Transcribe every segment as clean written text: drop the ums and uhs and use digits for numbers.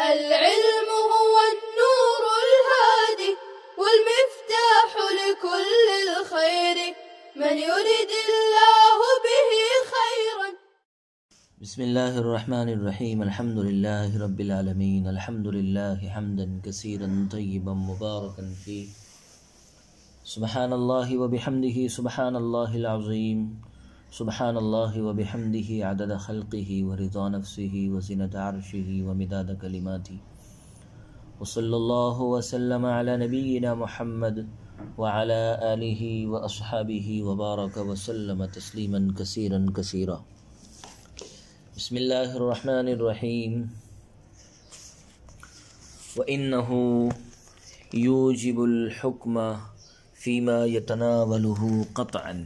العلم هو النور الهادي والمفتاح لكل الخير من يرد الله به خيرا. بسم الله الرحمن الرحيم. الحمد لله رب العالمين. الحمد لله حمدا كثيرا طيبا مباركا فيه. سبحان الله وبحمده سبحان الله العظيم. سبحان الله وبحمده عدد خلقه ورضا نفسه وزنة عرشه ومداد كلماته. وصلى الله وسلم على نبينا محمد وعلى آله وأصحابه وبارك وسلم تسليما كثيرا كثيرا. بسم الله الرحمن الرحيم. وإنه يوجب الحكم فيما يتناوله قطعا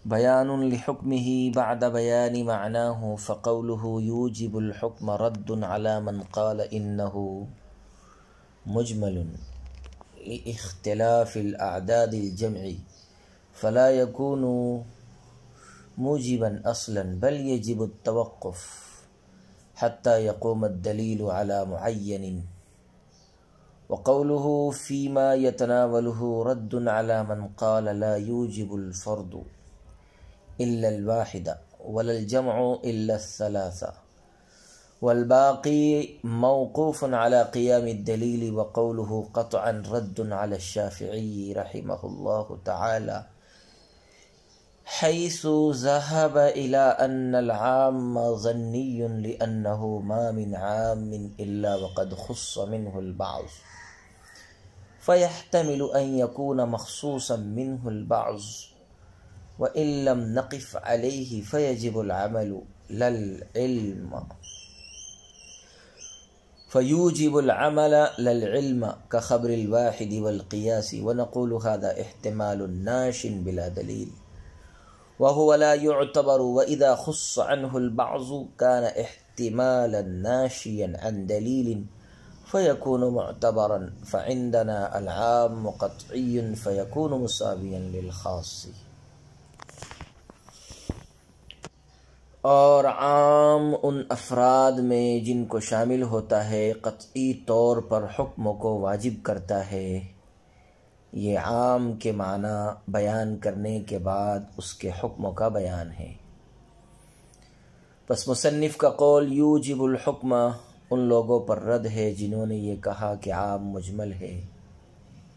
بيان لحكمه بعد بيان معناه، فقوله يوجب الحكم رد على من قال إنه مجمل لاختلاف الأعداد الجمع فلا يكون موجبا أصلا بل يجب التوقف حتى يقوم الدليل على معين. وقوله فيما يتناوله رد على من قال لا يوجب الفرد إلا الواحد ولا الجمع إلا الثلاثة والباقي موقوف على قيام الدليل. وقوله قطعا رد على الشافعي رحمه الله تعالى حيث ذهب إلى أن العام ظني لأنه ما من عام إلا وقد خص منه البعض فيحتمل أن يكون مخصوصا منه البعض وإن لم نقف عليه فيجب العمل لا العلم فيوجب العمل لا العلم كخبر الواحد والقياس. ونقول هذا احتمال ناش بلا دليل وهو لا يعتبر، وإذا خص عنه البعض كان احتمالا ناشيا عن دليل فيكون معتبرا. فعندنا العام قطعي فيكون مساويا للخاص. اور عام ان افراد میں جن کو شامل ہوتا ہے قطعی طور پر حکم کو واجب کرتا ہے. یہ عام کے معنی بیان کرنے کے بعد اس کے حکم کا بیان ہے. پس مصنف کا قول یوجب الحکم ان لوگوں پر رد ہے جنہوں نے یہ کہا کہ عام مجمل ہے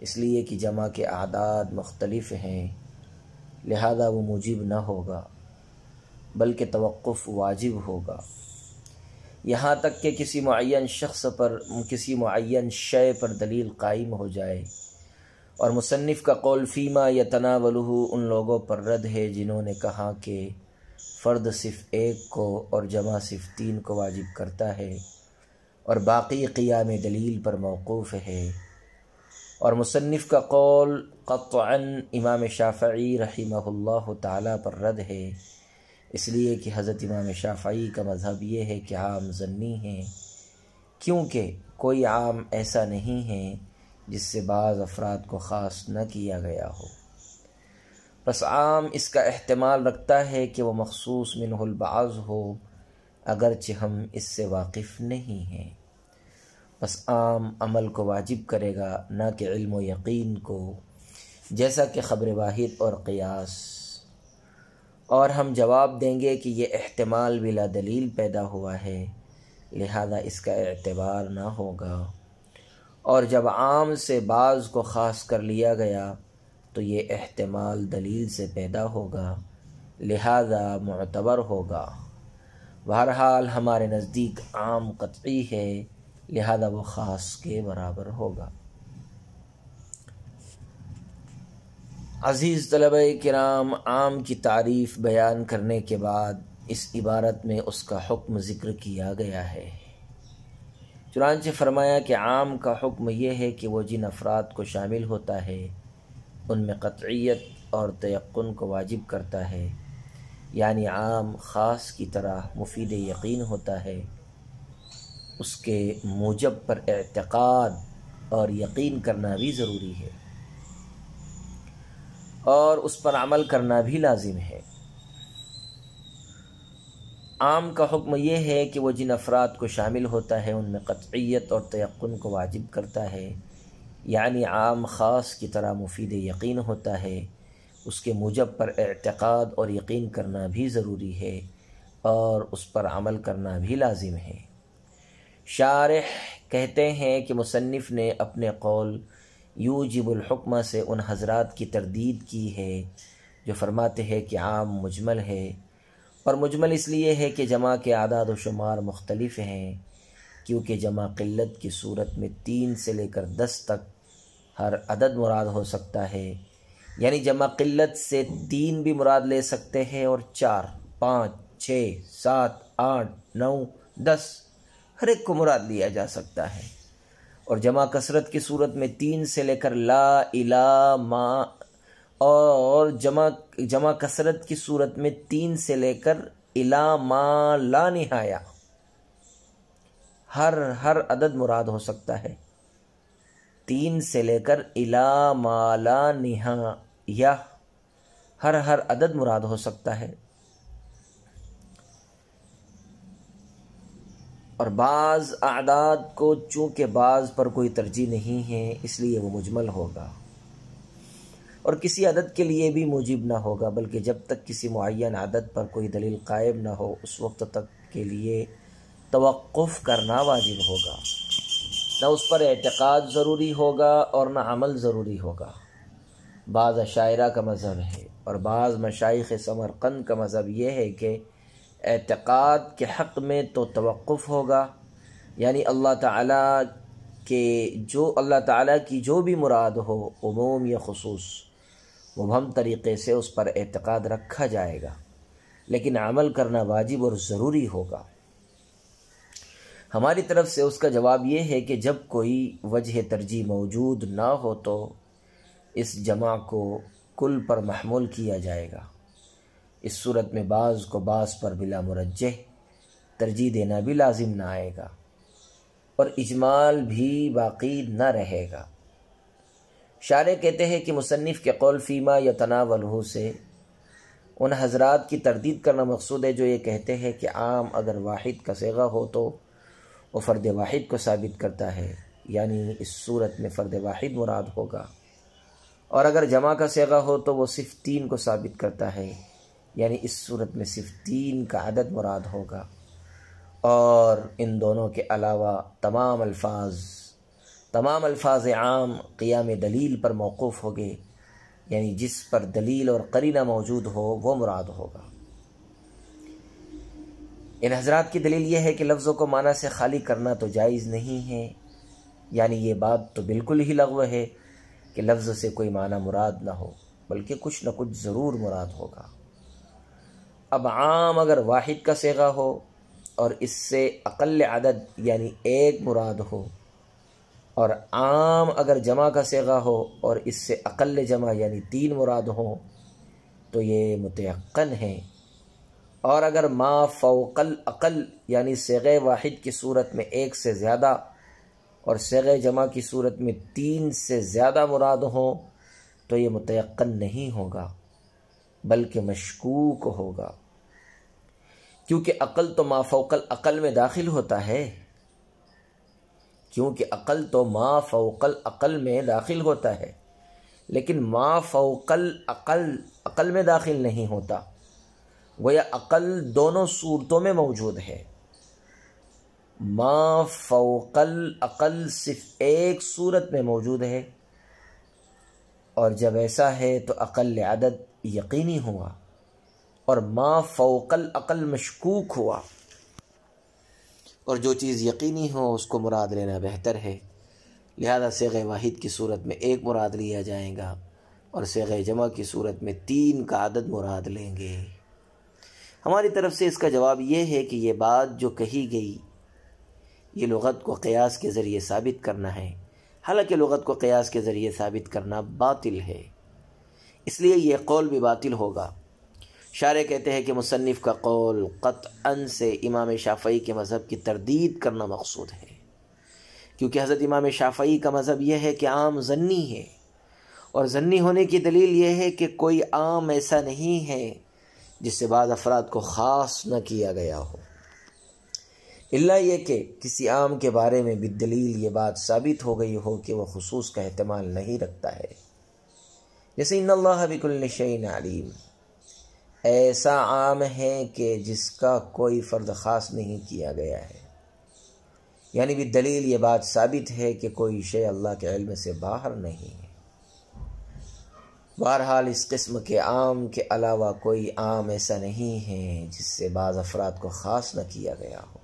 اس لیے کہ جمع کے اعداد مختلف ہیں لہذا وہ موجب نہ ہوگا بلکہ توقف واجب ہوگا یہاں تک کہ کسی معین شخص پر کسی معین شے پر دلیل قائم ہو جائے. اور مصنف کا قول فیما یتناولہ ان لوگوں پر رد ہے جنہوں نے کہا کہ فرد صرف ایک کو اور جمع صرف تین کو واجب کرتا ہے اور باقی قیام دلیل پر موقوف ہے. اور مصنف کا قول قطعاً امام شافعی رحمہ اللہ تعالی پر رد ہے اس لیے کہ حضرت امام شافعی کا مذہب یہ ہے کہ عام ظنی ہیں کیونکہ کوئی عام ایسا نہیں ہے جس سے بعض افراد کو خاص نہ کیا گیا ہو. بس عام اس کا احتمال رکھتا ہے کہ وہ مخصوص منہ البعض ہو اگرچہ ہم اس سے واقف نہیں ہیں. بس عام عمل کو واجب کرے گا نہ کہ علم و یقین کو، جیسا کہ خبر واحد اور قیاس. اور ہم جواب دیں گے کہ یہ احتمال بلا دلیل پیدا ہوا ہے لہذا اس کا اعتبار نہ ہوگا، اور جب عام سے بعض کو خاص کر لیا گیا تو یہ احتمال دلیل سے پیدا ہوگا لہذا معتبر ہوگا. بہرحال ہمارے نزدیک عام قطعی ہے لہذا وہ خاص کے برابر ہوگا. عزیز طلبہ کرام، عام کی تعریف بیان کرنے کے بعد اس عبارت میں اس کا حکم ذکر کیا گیا ہے. چنانچہ فرمایا کہ عام کا حکم یہ ہے کہ وہ جن افراد کو شامل ہوتا ہے ان میں قطعیت اور تیقن کو واجب کرتا ہے، یعنی عام خاص کی طرح مفید یقین ہوتا ہے. اس کے موجب پر اعتقاد اور یقین کرنا بھی ضروری ہے اور اس پر عمل کرنا بھی لازم ہے. عام کا حکم یہ ہے کہ وہ جن افراد کو شامل ہوتا ہے ان میں قطعیت اور تیقن کو واجب کرتا ہے، یعنی عام خاص کی طرح مفید یقین ہوتا ہے، اس کے موجب پر اعتقاد اور یقین کرنا بھی ضروری ہے اور اس پر عمل کرنا بھی لازم ہے۔ شارح کہتے ہیں کہ مصنف نے اپنے قول یوجب الحکمہ سے ان حضرات کی تردید کی ہے جو فرماتے ہیں کہ عام مجمل ہے، اور مجمل اس لیے ہے کہ جمع کے اعداد و شمار مختلف ہیں، کیونکہ جمع قلت کی صورت میں 3 سے لے کر 10 تک ہر عدد مراد ہو سکتا ہے، یعنی جمع قلت سے 3 بھی مراد لے سکتے ہیں اور 4، 5، 6، 7، 8، 9، 10 ہر ایک کو مراد لیا جا سکتا ہے، اور جمع کثرت کی صورت میں 3 سے لے کر لا الہ ما، اور جمع کثرت کی صورت میں 3 سے لے کر الہ ما لا نہایا ہر عدد مراد ہو سکتا ہے، 3 سے لے کر الہ ما لا نہایا ہر عدد مراد ہو سکتا ہے، اور بعض اعداد کو چونکہ بعض پر کوئی ترجیح نہیں ہے اس لیے وہ مجمل ہوگا، اور کسی عدد کے لیے بھی موجب نہ ہوگا، بلکہ جب تک کسی معین عدد پر کوئی دلیل قائم نہ ہو اس وقت تک کے لیے توقف کرنا واجب ہوگا، نہ اس پر اعتقاد ضروری ہوگا اور نہ عمل ضروری ہوگا۔ بعض اشاعرہ کا مذہب ہے اور بعض مشائخ سمرقند کا مذہب یہ ہے کہ اعتقاد کے حق میں تو توقف ہوگا، یعنی اللہ تعالیٰ کی جو بھی مراد ہو عموم یا خصوص مبہم طریقے سے اس پر اعتقاد رکھا جائے گا، لیکن عمل کرنا واجب اور ضروری ہوگا۔ ہماری طرف سے اس کا جواب یہ ہے کہ جب کوئی وجہ ترجیح موجود نہ ہو تو اس جمع کو کل پر محمول کیا جائے گا، اس صورت میں بعض کو بعض پر بلا مرجح ترجیح دینا بھی لازم نہ آئے گا اور اجمال بھی باقی نہ رہے گا۔ شارح کہتے ہیں کہ مصنف کے قول فیما یتناولہ سے ان حضرات کی تردید کرنا مقصود ہے جو یہ کہتے ہیں کہ عام اگر واحد کا صیغہ ہو تو وہ فرد واحد کو ثابت کرتا ہے، یعنی اس صورت میں فرد واحد مراد ہوگا، اور اگر جمع کا صیغہ ہو تو وہ صرف 3 کو ثابت کرتا ہے، یعنی اس صورت میں صرف 3 کا عدد مراد ہوگا، اور ان دونوں کے علاوہ تمام الفاظ عام قیام دلیل پر موقوف ہوگے، یعنی جس پر دلیل اور قرینہ موجود ہو وہ مراد ہوگا۔ ان حضرات کی دلیل یہ ہے کہ لفظوں کو معنی سے خالی کرنا تو جائز نہیں ہے، یعنی یہ بات تو بالکل ہی لغو ہے کہ لفظ سے کوئی معنی مراد نہ ہو، بلکہ کچھ نہ کچھ ضرور مراد ہوگا۔ اب عام اگر واحد کا صیغہ ہو اور اس سے اقل عدد یعنی 1 مراد ہو، اور عام اگر جمع کا صیغہ ہو اور اس سے اقل جمع یعنی 3 مراد ہوں تو یہ متیقن ہے، اور اگر ما فوق الاقل یعنی صیغہ واحد کی صورت میں 1 سے زیادہ اور صیغہ جمع کی صورت میں 3 سے زیادہ مراد ہوں تو یہ متیقن نہیں ہوگا بلکہ مشکوک ہوگا، کیونکہ عقل تو ما فوق العقل میں داخل ہوتا ہے، لیکن ما فوق العقل میں داخل نہیں ہوتا، گویا عقل دونوں صورتوں میں موجود ہے۔ ما فوق العقل صرف ایک صورت میں موجود ہے، اور جب ایسا ہے تو اقل عدد یقینی ہوا اور ما فوق العقل مشکوک ہوا، اور جو چیز یقینی ہو اس کو مراد لینا بہتر ہے، لہذا صیغہ واحد کی صورت میں 1 مراد لیا جائے گا اور صیغہ جمع کی صورت میں 3 کا عدد مراد لیں گے۔ ہماری طرف سے اس کا جواب یہ ہے کہ یہ بات جو کہی گئی یہ لغت کو قیاس کے ذریعے ثابت کرنا ہے، حالانکہ لغت کو قیاس کے ذریعے ثابت کرنا باطل ہے، اس لیے یہ قول بھی باطل ہوگا۔ شارح کہتے ہیں کہ مصنف کا قول قطعاً سے امام شافعی کے مذہب کی تردید کرنا مقصود ہے، کیونکہ حضرت امام شافعی کا مذہب یہ ہے کہ عام ظنی ہے، اور ظنی ہونے کی دلیل یہ ہے کہ کوئی عام ایسا نہیں ہے جس سے بعض افراد کو خاص نہ کیا گیا ہو، الا یہ کہ کسی عام کے بارے میں بالدلیل یہ بات ثابت ہو گئی ہو کہ وہ خصوص کا احتمال نہیں رکھتا ہے، جیسے ان اللہ بکل شیء علیم، ایسا عام ہے کہ جس کا کوئی فرد خاص نہیں کیا گیا ہے، یعنی بالدلیل یہ بات ثابت ہے کہ کوئی شے اللہ کے علم سے باہر نہیں ہے۔ بہرحال اس قسم کے عام کے علاوہ کوئی عام ایسا نہیں ہے جس سے بعض افراد کو خاص نہ کیا گیا ہو،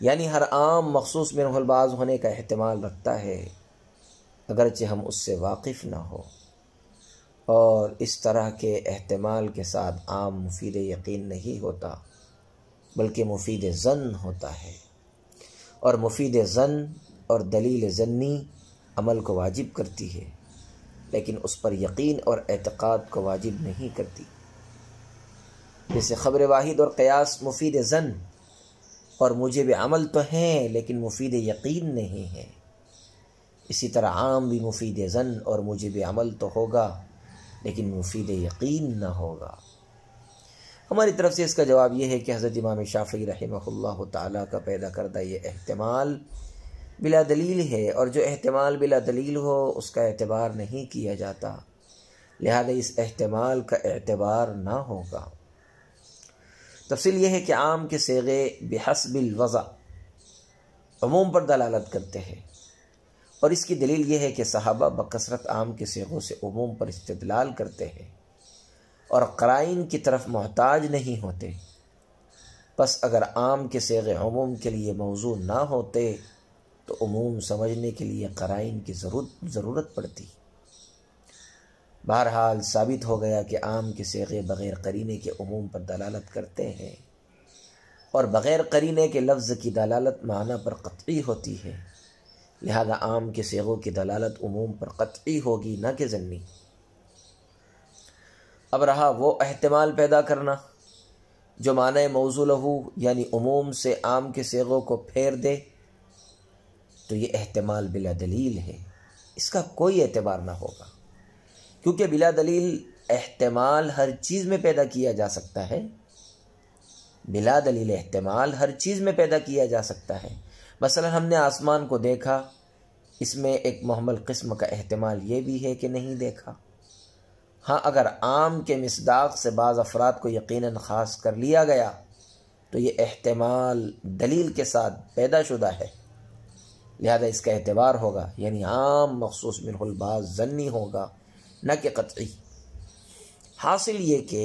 یعنی ہر عام مخصوص منہ البعض ہونے کا احتمال رکھتا ہے اگرچہ ہم اس سے واقف نہ ہو، اور اس طرح کے احتمال کے ساتھ عام مفید یقین نہیں ہوتا بلکہ مفید ظن ہوتا ہے، اور مفید ظن اور دلیل ظنی عمل کو واجب کرتی ہے لیکن اس پر یقین اور اعتقاد کو واجب نہیں کرتی، جیسے خبر واحد اور قیاس مفید ظن اور موجب عمل تو ہیں لیکن مفید یقین نہیں ہے، اسی طرح عام بھی مفید ظن اور موجب عمل تو ہوگا لیکن مفید یقین نہ ہوگا۔ ہماری طرف سے اس کا جواب یہ ہے کہ حضرت امام شافعی رحمہ اللہ تعالیٰ کا پیدا کردہ یہ احتمال بلا دلیل ہے، اور جو احتمال بلا دلیل ہو اس کا اعتبار نہیں کیا جاتا، لہذا اس احتمال کا اعتبار نہ ہوگا۔ تفصیل یہ ہے کہ عام کے صیغے بحسب الوضع عموم پر دلالت کرتے ہیں، اور اس کی دلیل یہ ہے کہ صحابہ بکثرت عام کے صیغوں سے عموم پر استدلال کرتے ہیں اور قرائن کی طرف محتاج نہیں ہوتے، پس اگر عام کے صیغے عموم کے لیے موضوع نہ ہوتے تو عموم سمجھنے کے لیے قرائن کی ضرورت پڑتی۔ بہرحال ثابت ہو گیا کہ عام کے صیغے بغیر قرینے کے عموم پر دلالت کرتے ہیں، اور بغیر قرینے کے لفظ کی دلالت معنی پر قطعی ہوتی ہے، لہذا عام کے صیغوں کی دلالت عموم پر قطعی ہوگی نہ کہ ظنی۔ اب رہا وہ احتمال پیدا کرنا جو معنی موضوع لہو یعنی عموم سے عام کے صیغوں کو پھیر دے، تو یہ احتمال بلا دلیل ہے، اس کا کوئی اعتبار نہ ہوگا، کیونکہ بلا دلیل احتمال ہر چیز میں پیدا کیا جا سکتا ہے، بلا دلیل احتمال ہر چیز میں پیدا کیا جا سکتا ہے۔ مثلا ہم نے آسمان کو دیکھا، اس میں ایک محمل قسم کا احتمال یہ بھی ہے کہ نہیں دیکھا، ہاں اگر عام کے مصداق سے بعض افراد کو یقیناً خاص کر لیا گیا تو یہ احتمال دلیل کے ساتھ پیدا شدہ ہے، لہذا اس کا اعتبار ہوگا، یعنی عام مخصوص منہ البعض ظنی ہوگا نہ کہ قطعی۔ حاصل یہ کہ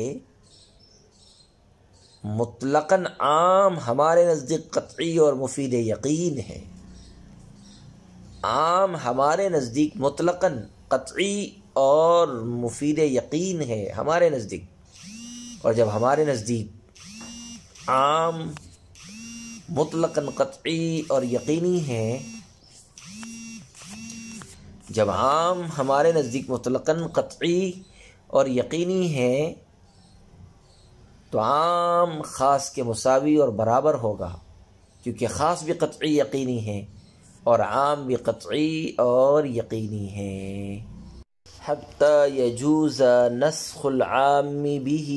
مطلقاً عام ہمارے نزدیک قطعی اور مفید یقین ہے، عام ہمارے نزدیک مطلقاً قطعی اور مفید یقین ہے ہمارے نزدیک، اور جب ہمارے نزدیک عام مطلقاً قطعی اور یقینی ہے، جب عام ہمارے نزدیک مطلقاً قطعی اور یقینی ہے تو عام خاص کے مساوی اور برابر ہوگا، کیونکہ خاص بھی قطعی یقینی ہے اور عام بھی قطعی اور یقینی ہے۔ حتی یجوز نسخ العام به،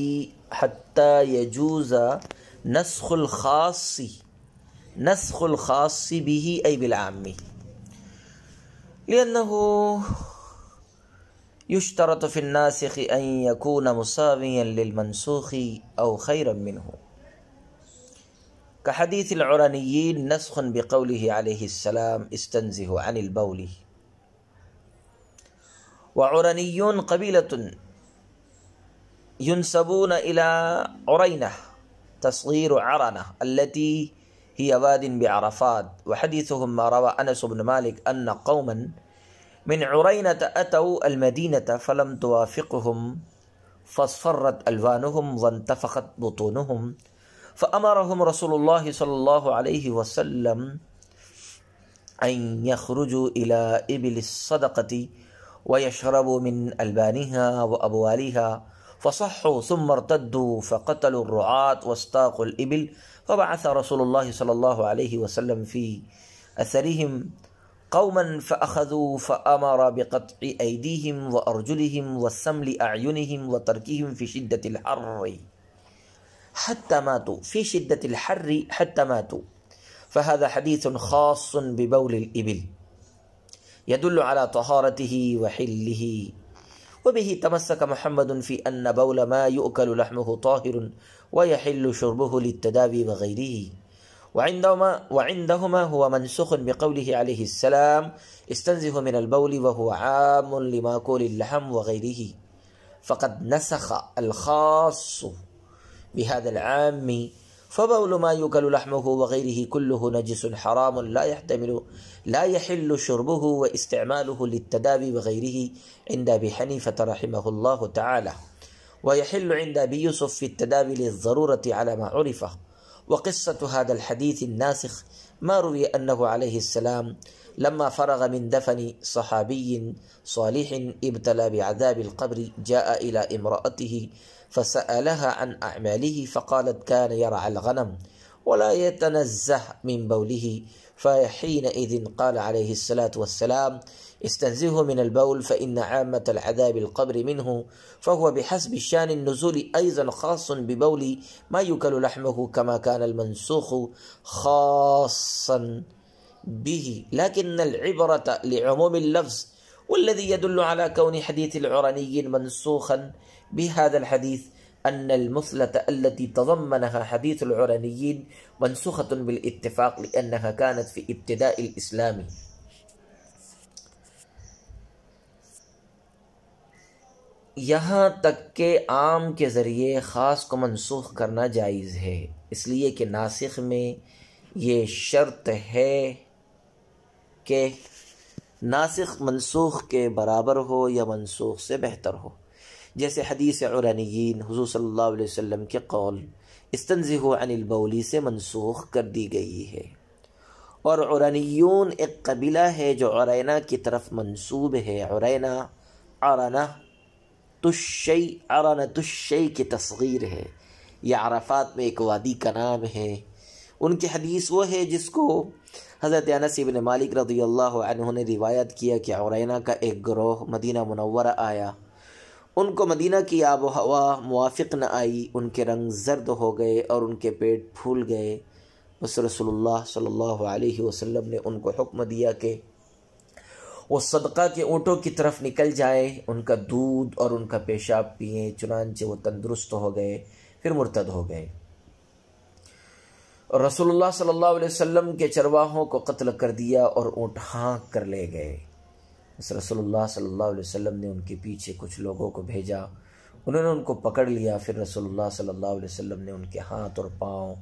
حتی یجوز نسخ الخاص به ای بالعام، لأنه يشترط في الناسخ أن يكون مساويا للمنسوخ أو خيرا منه، كحديث العرنيين نسخ بقوله عليه السلام استنزه عن البول، وعرنيون قبيلة ينسبون إلى عرينة تصغير عرنة التي هي واد بعرفات، وحديثهم ما روى أنس بن مالك أن قوما من عرينة أتوا المدينة فلم توافقهم فاصفرت ألوانهم وانتفخت بطونهم، فأمرهم رسول الله صلى الله عليه وسلم أن يخرجوا إلى إبل الصدقة ويشربوا من ألبانها وأبوالها، فصحوا ثم ارتدوا فقتلوا الرعاة واستاقوا الإبل، فبعث رسول الله صلى الله عليه وسلم في أثرهم قوما فأخذوا فأمر بقطع أيديهم وأرجلهم وسمل أعينهم وتركهم في شدة الحر حتى ماتوا في شدة الحر حتى ماتوا. فهذا حديث خاص ببول الإبل يدل على طهارته وحله. وبه تمسك محمد في أن بول ما يؤكل لحمه طاهر ويحل شربه للتداوي وغيره. وعندهما هو منسوخ بقوله عليه السلام استنزه من البول، وهو عام لمأكول اللحم وغيره. فقد نسخ الخاص بهذا العام، فبول ما يؤكل لحمه وغيره كله نجس حرام لا يحل شربه واستعماله للتداوي وغيره عند أبي حنيفة رحمه الله تعالى، ويحل عند أبي يوسف في التداوي للضرورة على ما عرفه. وقصة هذا الحديث الناسخ ما روي أنه عليه السلام لما فرغ من دفن صحابي صالح ابتلى بعذاب القبر جاء إلى امرأته فسألها عن أعماله فقالت كان يرعى الغنم ولا يتنزه من بوله. فحينئذ قال عليه الصلاة والسلام استنزهوا من البول فإن عامة العذاب القبر منه، فهو بحسب شان النزول أيضا خاص ببول ما يؤكل لحمه كما كان المنسوخ خاصا به، لكن العبرة لعموم اللفظ. والذي يدل على كون حديث العرني منسوخا بهذا الحديث أن المثلة التي تضمنها حديث العرنيين منسوخة بالاتفاق لأنها كانت في ابتداء الإسلام. یہاں تک کہ عام کے ذریعے خاص کو منسوخ کرنا جائز ہے، اس لیے کہ ناسخ میں یہ شرط ہے کہ ناسخ منسوخ کے برابر ہو یا منسوخ سے بہتر ہو. جیسے حدیث عرنیین حضور صلی اللہ علیہ وسلم کے قول استنزہوا عن البول سے منسوخ کر دی گئی ہے. اور عرنیون ایک قبیلہ ہے جو عرینہ کی طرف منسوب ہے. عرنہ تشی کی تصغیر ہے. یہ عرفات میں ایک وادی کا نام ہے. ان کی حدیث وہ ہے جس کو حضرت انس بن مالک رضی اللہ عنہ نے روایت کیا کہ عرینہ کا ایک گروہ مدینہ منورہ آیا. ان کو مدینہ کی آب و ہوا موافق نہ آئی، ان کے رنگ زرد ہو گئے اور ان کے پیٹ پھول گئے. بس رسول اللہ صلی اللہ علیہ وسلم نے ان کو حکم دیا کہ وہ صدقہ کے اونٹوں کی طرف نکل جائے، ان کا دودھ اور ان کا پیشاب پئیں. چنانچہ وہ تندرست ہو گئے، پھر مرتد ہو گئے. اور رسول اللہ صلی اللہ علیہ وسلم کے چرواہوں کو قتل کر دیا اور اونٹ ہانک کر لے گئے. بس رسول اللہ صلی اللہ علیہ وسلم نے ان کے پیچھے کچھ لوگوں کو بھیجا، انہوں نے ان کو پکڑ لیا. پھر رسول اللہ صلی اللہ علیہ وسلم نے ان کے ہاتھ اور پاؤں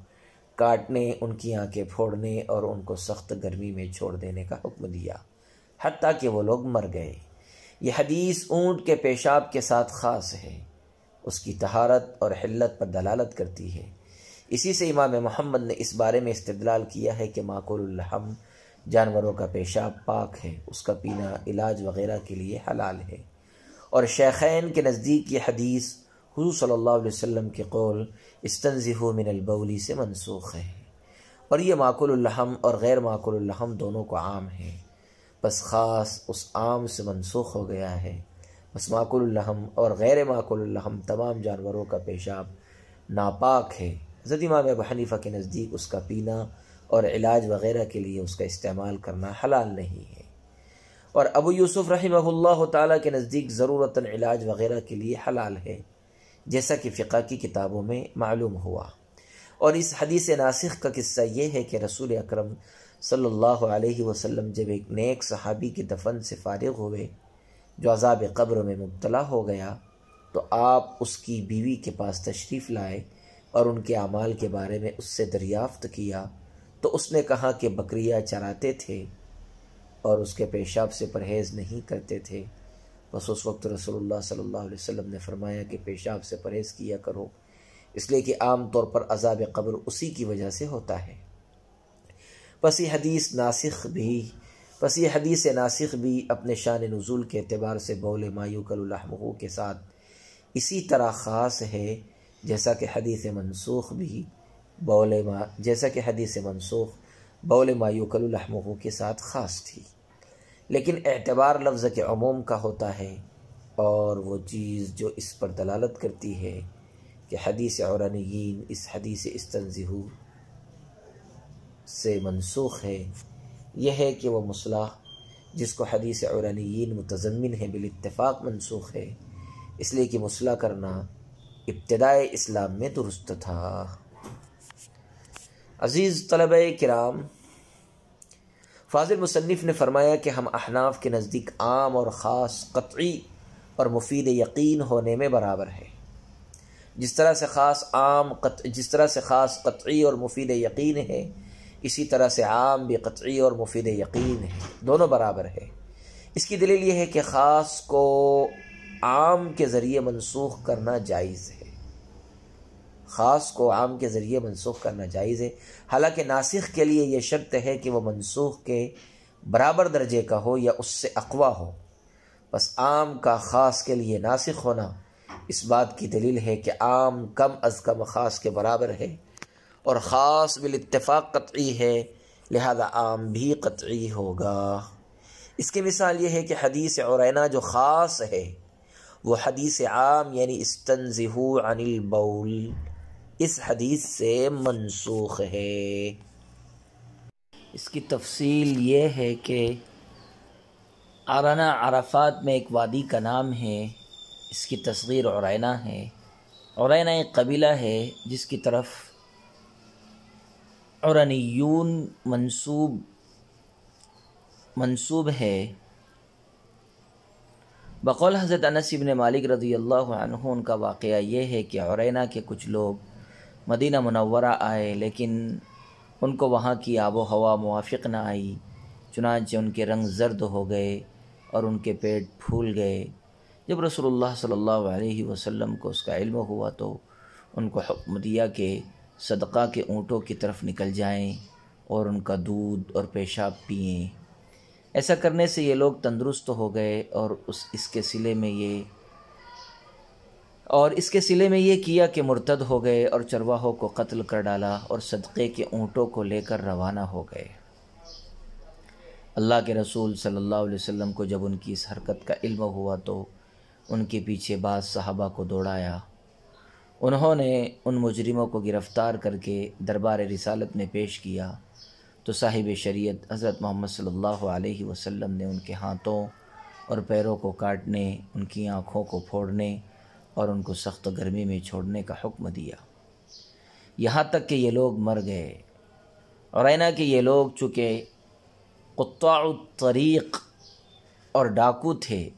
کاٹنے، ان کی آنکھیں پھوڑنے اور ان کو سخت گرمی میں چھوڑ دینے کا حکم دیا، حتیٰ کہ وہ لوگ مر گئے. یہ حدیث اونٹ کے پیشاب کے ساتھ خاص ہے، اس کی طہارت اور حلت پر دلالت کرتی ہے. اسی سے امام محمد نے اس بارے میں استدلال کیا ہے کہ ماکول اللحم جانوروں کا پیشاب پاک ہے، اس کا پینا علاج وغیرہ کے لیے حلال ہے. اور شیخین کے نزدیک یہ حدیث حضور صلی اللہ علیہ وسلم کے قول استنزہوا من البول سے منسوخ ہے. اور یہ ماکول اللحم اور غیر ماکول اللحم دونوں کو عام ہے، بس خاص اس عام سے منسوخ ہو گیا ہے. بس ماکول اللحم اور غیر ماکول اللحم تمام جانوروں کا پیشاب ناپاک ہے. حضرت امام ابو حنیفہ کے نزدیک اس کا پینا اور علاج وغیرہ کے لیے اس کا استعمال کرنا حلال نہیں ہے. اور ابو یوسف رحمہ اللہ تعالیٰ کے نزدیک ضرورتاً علاج وغیرہ کے لیے حلال ہے، جیسا کہ فقہ کی کتابوں میں معلوم ہوا. اور اس حدیث ناسخ کا قصہ یہ ہے کہ رسول اکرم صلی اللہ علیہ وسلم جب ایک نیک صحابی کے دفن سے فارغ ہوئے جو عذاب قبر میں مبتلا ہو گیا، تو آپ اس کی بیوی کے پاس تشریف لائے اور ان کے اعمال کے بارے میں اس سے دریافت کیا. تو اس نے کہا کہ بکریاں چراتے تھے اور اس کے پیشاب سے پرہیز نہیں کرتے تھے. بس اس وقت رسول اللہ صلی اللہ علیہ وسلم نے فرمایا کہ پیشاب سے پرہیز کیا کرو، اس لیے کہ عام طور پر عذاب قبر اسی کی وجہ سے ہوتا ہے. بس یہ حدیث ناسخ بھی اپنے شان نزول کے اعتبار سے بول ما یؤکل لحمہ کے ساتھ اسی طرح خاص ہے جیسا کہ حدیث منسوخ بول ما یؤکل لحمہ کے ساتھ خاص تھی. لیکن اعتبار لفظ کے عموم کا ہوتا ہے، اور وہ چیز جو اس پر دلالت کرتی ہے کہ حدیث عرانیین اس حدیث استنزہوا سے منسوخ ہے، یہ ہے کہ وہ مصطلح جس کو حدیث عرانیین متضمن ہے بالاتفاق منسوخ ہے، اس لیے کہ مصطلح کرنا ابتدائے اسلام میں درست تھا۔ عزیز طلبہ کرام، فاضل مصنف نے فرمایا کہ ہم احناف کے نزدیک عام اور خاص قطعی اور مفید یقین ہونے میں برابر ہے۔ جس طرح سے خاص قطعی اور مفید یقین ہے، اسی طرح سے عام بھی قطعی اور مفید یقین ہے، دونوں برابر ہے۔ اس کی دلیل یہ ہے کہ خاص کو عام کے ذریعے منسوخ کرنا جائز ہے، خاص کو عام کے ذریعے منسوخ کرنا جائز ہے، حالانکہ ناسخ کے لیے یہ شرط ہے کہ وہ منسوخ کے برابر درجے کا ہو یا اس سے اقویٰ ہو۔ بس عام کا خاص کے لیے ناسخ ہونا اس بات کی دلیل ہے کہ عام کم از کم خاص کے برابر ہے، اور خاص بالاتفاق قطعی ہے، لہذا عام بھی قطعی ہوگا۔ اس کی مثال یہ ہے کہ حدیث عرینہ جو خاص ہے وہ حدیث عام یعنی استنزہوا عن البول اس حدیث سے منسوخ ہے۔ اس کی تفصیل یہ ہے کہ عرنہ عرفات میں ایک وادی کا نام ہے، اس کی تصغیر عرینہ ہے۔ عرینہ ایک قبیلہ ہے جس کی طرف عرنیون منسوب ہے۔ بقول حضرت انس بن مالک رضی اللہ عنہ ان کا واقعہ یہ ہے کہ عرینہ کے کچھ لوگ مدینہ منورہ آئے، لیکن ان کو وہاں کی آب و ہوا موافق نہ آئی، چنانچہ ان کے رنگ زرد ہو گئے اور ان کے پیٹ پھول گئے۔ جب رسول اللہ صلی اللہ علیہ وسلم کو اس کا علم ہوا تو ان کو حکم دیا کہ صدقہ کے اونٹوں کی طرف نکل جائیں اور ان کا دودھ اور پیشاب پئیں۔ ایسا کرنے سے یہ لوگ تندرست ہو گئے، اور اس کے صلے میں یہ کیا کہ مرتد ہو گئے اور چرواہوں کو قتل کر ڈالا اور صدقے کے اونٹوں کو لے کر روانہ ہو گئے۔ اللہ کے رسول صلی اللہ علیہ وسلم کو جب ان کی اس حرکت کا علم ہوا تو ان کے پیچھے بعض صحابہ کو دوڑایا۔ انہوں نے ان مجرموں کو گرفتار کر کے دربار رسالت میں پیش کیا تو صاحب شریعت حضرت محمد صلی اللہ علیہ وسلم نے ان کے ہاتھوں اور پیروں کو کاٹنے، ان کی آنکھوں کو پھوڑنے اور ان کو سخت گرمی میں چھوڑنے کا حکم دیا، یہاں تک کہ یہ لوگ مر گئے۔ عرینہ کے یہ لوگ چونکہ قطاع الطریق اور ڈاکو تھے،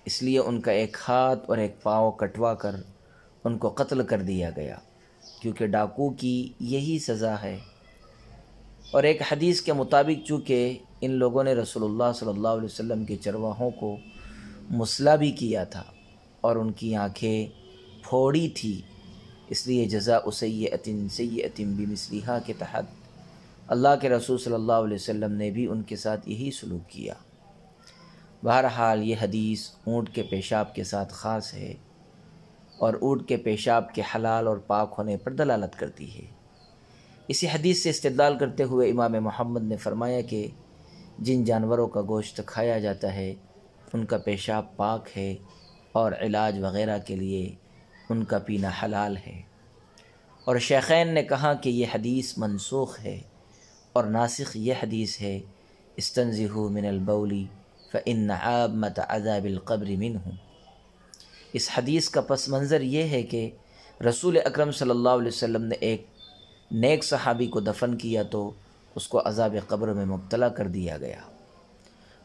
اس لیے ان کا ایک ہاتھ اور ایک پاؤں کٹوا کر ان کو قتل کر دیا گیا، کیونکہ ڈاکو کی یہی سزا ہے۔ اور ایک حدیث کے مطابق چونکہ ان لوگوں نے رسول اللہ صلی اللہ علیہ وسلم کے چرواہوں کو مسلح بھی کیا تھا اور ان کی آنکھیں پھوڑی تھی، اس لیے جزاء سیئۃ سیئۃ بمثلھا کے تحت اللہ کے رسول صلی اللہ علیہ وسلم نے بھی ان کے ساتھ یہی سلوک کیا۔ بہرحال یہ حدیث اونٹ کے پیشاب کے ساتھ خاص ہے اور اونٹ کے پیشاب کے حلال اور پاک ہونے پر دلالت کرتی ہے۔ اسی حدیث سے استدلال کرتے ہوئے امام محمد نے فرمایا کہ جن جانوروں کا گوشت کھایا جاتا ہے ان کا پیشاب پاک ہے اور علاج وغیرہ کے لیے ان کا پینا حلال ہے۔ اور شیخین نے کہا کہ یہ حدیث منسوخ ہے اور ناسخ یہ حدیث ہے استنزہوا من البول فإن عامۃ عذاب القبر منہ۔ اس حدیث کا پس منظر یہ ہے کہ رسول اکرم صلی اللہ علیہ وسلم نے ایک نیک صحابی کو دفن کیا تو اس کو عذاب قبر میں مبتلا کر دیا گیا۔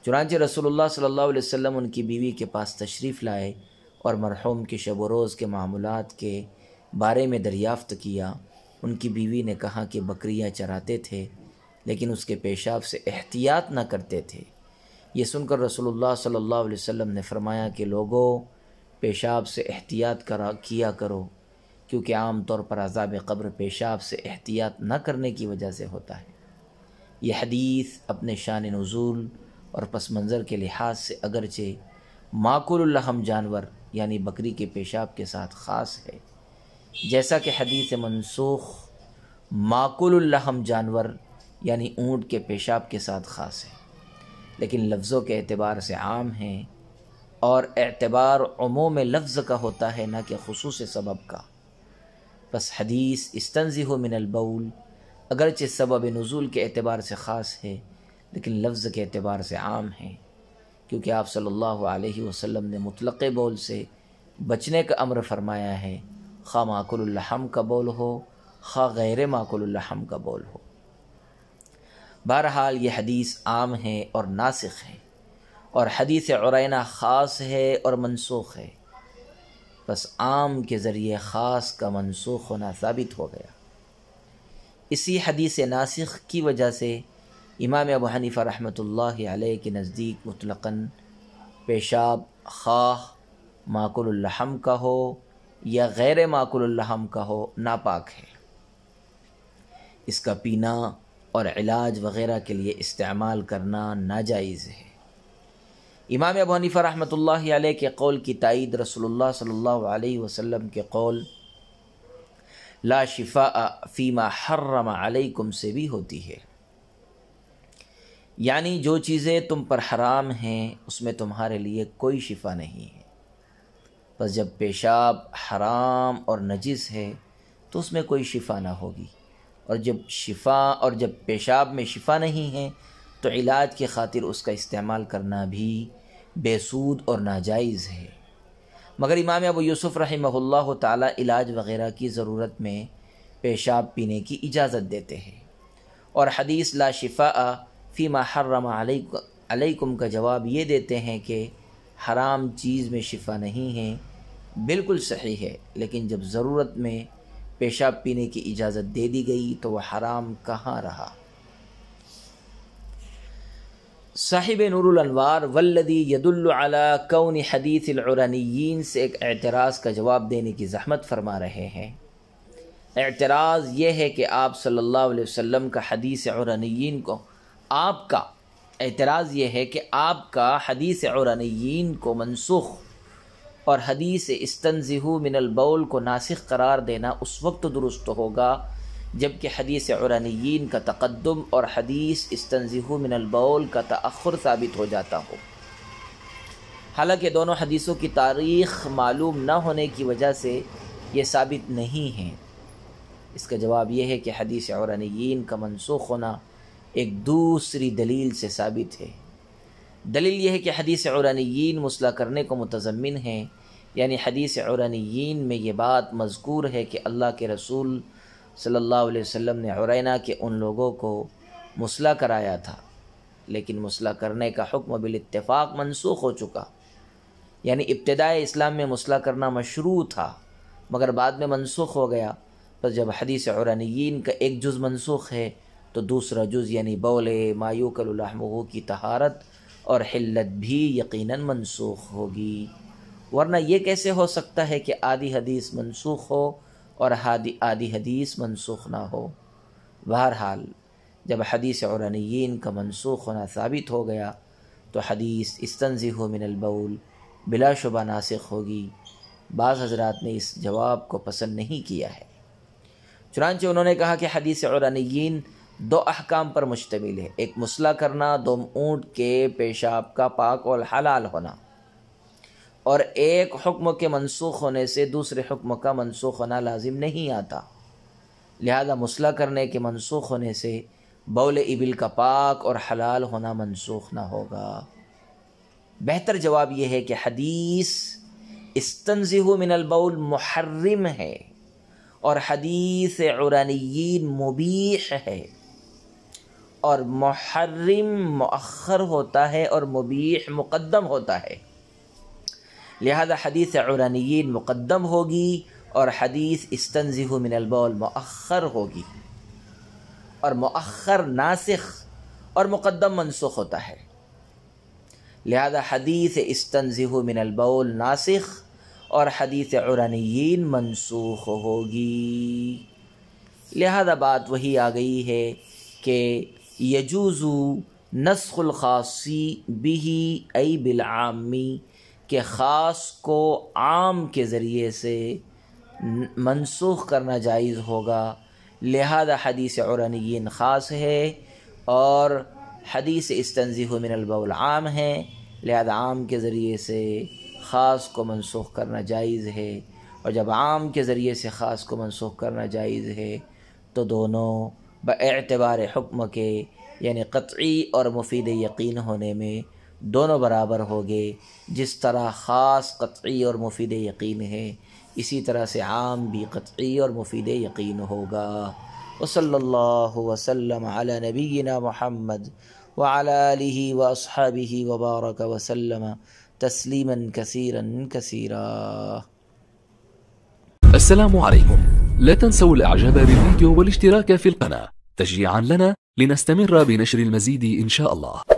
چنانچہ رسول اللہ صلی اللہ علیہ وسلم ان کی بیوی کے پاس تشریف لائے اور مرحوم کے شب و روز کے معمولات کے بارے میں دریافت کیا۔ ان کی بیوی نے کہا کہ بکریاں چراتے تھے لیکن اس کے پیشاب سے احتیاط نہ کرتے تھے۔ یہ سن کر رسول اللہ صلی اللہ علیہ وسلم نے فرمایا کہ لوگوں، پیشاب سے احتیاط کیا کرو، کیونکہ عام طور پر عذاب قبر پیشاب سے احتیاط نہ کرنے کی وجہ سے ہوتا ہے۔ یہ حدیث اپنے شان نزول اور پس منظر کے لحاظ سے اگرچہ ماکول اللحم جانور یعنی بکری کے پیشاب کے ساتھ خاص ہے، جیسا کہ حدیث منسوخ ماکول اللحم جانور یعنی اونٹ کے پیشاب کے ساتھ خاص ہے، لیکن لفظوں کے اعتبار سے عام ہیں، اور اعتبار عموم لفظ کا ہوتا ہے نہ کہ خصوص سبب کا۔ بس حدیث استنزہ من البول اگرچہ سبب نزول کے اعتبار سے خاص ہے، لیکن لفظ کے اعتبار سے عام ہے، کیونکہ آپ صلی اللہ علیہ وسلم نے مطلق بول سے بچنے کا امر فرمایا ہے، خواہ ماکل اللحم کا بول ہو، خواہ غیر ماکل اللحم کا بول ہو۔ بہرحال یہ حدیث عام ہے اور ناسخ ہے، اور حدیث عرینہ خاص ہے اور منسوخ ہے، بس عام کے ذریعے خاص کا منسوخ ہونا ثابت ہو گیا۔ اسی حدیث ناسخ کی وجہ سے امام ابو حنیفہ رحمۃ اللہ علیہ کے نزدیک مطلقاً پیشاب خواہ ماکل اللحم کا ہو یا غیر ماکل اللحم کا ہو ناپاک ہے، اس کا پینا اور علاج وغیرہ کے لیے استعمال کرنا ناجائز ہے۔ امام ابو حنیفہ رحمۃ اللہ علیہ کے قول کی تائید رسول اللہ صلی اللہ علیہ وسلم کے قول لا شفاء فیما حرم علیکم سے بھی ہوتی ہے، یعنی جو چیزیں تم پر حرام ہیں اس میں تمہارے لیے کوئی شفا نہیں ہے۔ بس جب پیشاب حرام اور نجس ہے تو اس میں کوئی شفا نہ ہوگی، اور جب پیشاب میں شفا نہیں ہے تو علاج کی خاطر اس کا استعمال کرنا بھی بے سود اور ناجائز ہے۔ مگر امام ابو یوسف رحمہ اللہ تعالی علاج وغیرہ کی ضرورت میں پیشاب پینے کی اجازت دیتے ہیں، اور حدیث لا شفاء فیما حرم علیکم کا جواب یہ دیتے ہیں کہ حرام چیز میں شفا نہیں ہے، بالکل صحیح ہے، لیکن جب ضرورت میں پیشاب پینے کی اجازت دے دی گئی تو وہ حرام کہاں رہا۔ صاحب نور الانوار والذی یدل علی کون حدیث العرانیین سے ایک اعتراض کا جواب دینے کی زحمت فرما رہے ہیں۔ اعتراض یہ ہے کہ آپ صلی اللہ علیہ وسلم کا حدیث عرانیین کو آپ کا حدیث عرانیین کو منسوخ اور حدیث استنزہوا من البول کو ناسخ قرار دینا اس وقت درست ہوگا جبکہ حدیث عرانیین کا تقدم اور حدیث استنزہوا من البول کا تأخر ثابت ہو جاتا ہو۔ حالانکہ دونوں حدیثوں کی تاریخ معلوم نہ ہونے کی وجہ سے یہ ثابت نہیں ہیں۔ اس کا جواب یہ ہے کہ حدیث عرانیین کا منسوخ ہونا ایک دوسری دلیل سے ثابت ہے۔ دلیل یہ ہے کہ حدیث عرانیین مصلح کرنے کو متضمن ہے، یعنی حدیث عرانیین میں یہ بات مذکور ہے کہ اللہ کے رسول صلی اللہ علیہ وسلم نے عرینہ کے ان لوگوں کو مصلح کرایا تھا، لیکن مصلح کرنے کا حکم بالاتفاق منسوخ ہو چکا، یعنی ابتدائے اسلام میں مصلح کرنا مشروع تھا مگر بعد میں منسوخ ہو گیا۔ پس جب حدیث عرانیین کا ایک جز منسوخ ہے تو دوسرا جز یعنی بول ما یوکل لحمہ کی طہارت اور حلت بھی یقیناً منسوخ ہوگی، ورنہ یہ کیسے ہو سکتا ہے کہ آدھی حدیث منسوخ ہو اور آدھی حدیث منسوخ نہ ہو۔ بہرحال جب حدیث عرانیین کا منسوخ ہونا ثابت ہو گیا تو حدیث استنزہوا من البول بلا شبہ ناسخ ہوگی۔ بعض حضرات نے اس جواب کو پسند نہیں کیا ہے، چنانچہ انہوں نے کہا کہ حدیث عرانیین دو احکام پر مشتمل ہے، ایک مصلح کرنا، دو اونٹ کے پیشاب کا پاک اور حلال ہونا، اور ایک حکم کے منسوخ ہونے سے دوسرے حکم کا منسوخ ہونا لازم نہیں آتا، لہذا مصلح کرنے کے منسوخ ہونے سے بول ابل کا پاک اور حلال ہونا منسوخ نہ ہوگا۔ بہتر جواب یہ ہے کہ حدیث استنزہوا من البول محرم ہے اور حدیث عرانیین مبیح ہے، اور محرم مؤخر ہوتا ہے اور مبیح مقدم ہوتا ہے، لہذا حدیث عرانیین مقدم ہوگی اور حدیث استنزہوا من البول مؤخر ہوگی، اور مؤخر ناسخ اور مقدم منسوخ ہوتا ہے، لہذا حدیث استنزہوا من البول ناسخ اور حدیث عرانیین منسوخ ہوگی۔ لہذا بات وہی آ گئی ہے کہ یجوز نسخ الخاصی بہ ای بالعامی، کہ خاص کو عام کے ذریعے سے منسوخ کرنا جائز ہوگا، لہذا حدیث عرانیین خاص ہے اور حدیث استنزیہ من البول عام ہے، لہذا عام کے ذریعے سے خاص کو منسوخ کرنا جائز ہے، اور جب عام کے ذریعے سے خاص کو منسوخ کرنا جائز ہے تو دونوں باعتبار حکم کے یعنی قطعی اور مفید یقین ہونے میں دونوں برابر ہوگے۔ جس طرح خاص قطعی اور مفید یقین ہے، اسی طرح سے عام بھی قطعی اور مفید یقین ہوگا۔ وصلی اللہ وسلم علی نبینا محمد وعلی آلہ واصحابہ وبارک وسلم تسلیما کثیرا کثیرا۔ السلام عليكم. لا تنسوا الاعجاب بالفيديو والاشتراك في القناة تشجيعا لنا لنستمر بنشر المزيد إن شاء الله.